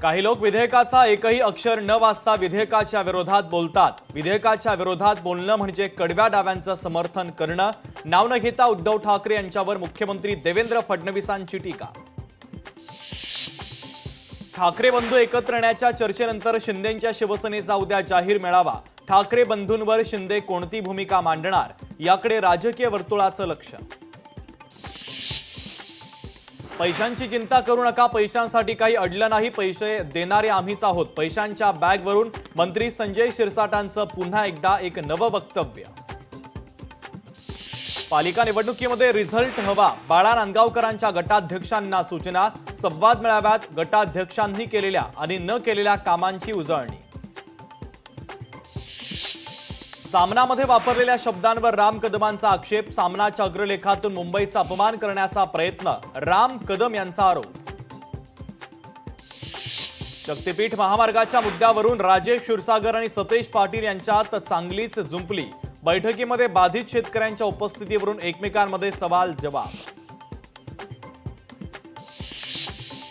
काही लोक विधेयकाचा एकही अक्षर न वाचता विधेयकाच्या विरोधात बोलतात। विधेयकाच्या विरोधात बोलणं म्हणजे कडव्या डाव्यांचं समर्थन करणं। नाव न घेता उद्धव ठाकरे यांच्यावर मुख्यमंत्री देवेंद्र फडणवीसांची टीका। ठाकरे बंधू एकत्र येण्याच्या चर्चेनंतर शिंदेंच्या शिवसेनेचा उद्या जाहीर मेळावा। ठाकरे बंधूंवर शिंदे कोणती भूमिका मांडणार याकडे राजकीय वर्तुळाचं लक्ष। पैशांची चिंता करू नका, पैशांसाठी काही अडलं नाही, पैसे देणारे आम्हीच आहोत। पैशांच्या बॅगवरून मंत्री संजय शिरसाटांचं पुन्हा एकदा एक नवं वक्तव्य। पालिका निवडणुकीमध्ये रिझल्ट हवा, बाळा नांदगावकरांच्या गटाध्यक्षांना सूचना। संवाद मेळाव्यात गटाध्यक्षांनी केलेल्या आणि न केलेल्या कामांची उजळणी। सामनामध्ये वापरलेल्या शब्दांवर राम कदमांचा आक्षेप। सामनाच्या अग्रलेखातून मुंबईचा अपमान करण्याचा प्रयत्न, राम कदम यांचा आरोप। शक्तीपीठ महामार्गाच्या मुद्द्यावरून राजेश क्षीरसागर आणि सतेज पाटील यांच्यात चांगलीच जुंपली। बैठकीमध्ये बाधित शेतकऱ्यांच्या उपस्थितीवरून एकमेकांमध्ये सवाल जवाब।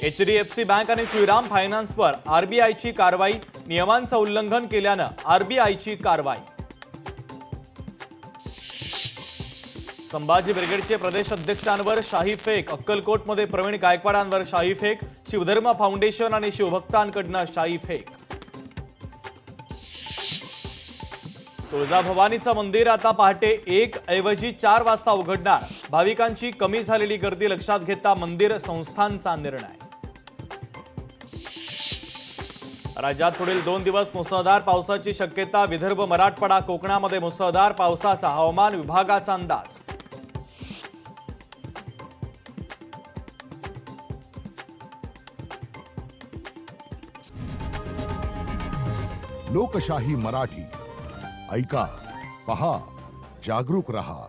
एचडीएफसी बँक आणि श्रीराम फायनान्सवर आरबीआयची कारवाई। नियमांचं उल्लंघन केल्यानं आरबीआयची कारवाई। संभाजी ब्रिगेडचे प्रदेश अध्यक्षांवर शाही फेक। अक्कलकोटमध्ये प्रवीण गायकवाडांवर शाही फेक। शिवधर्म फाउंडेशन आणि शिवभक्तांकडनं शाही फेक। तुळजाभवानीचं मंदिर आता पहाटे 1 ऐवजी 4 वाजता उघडणार। भाविकांची कमी झालेली गर्दी लक्षात घेता मंदिर संस्थांचा निर्णय। राज्यात पुढील 2 दिवस मुसळधार पावसाची शक्यता। विदर्भ, मराठवाडा, कोकणामध्ये मुसळधार पावसाचा हवामान विभागाचा अंदाज। लोकशाही मराठी ऐका, पहा, जागरूक रहा।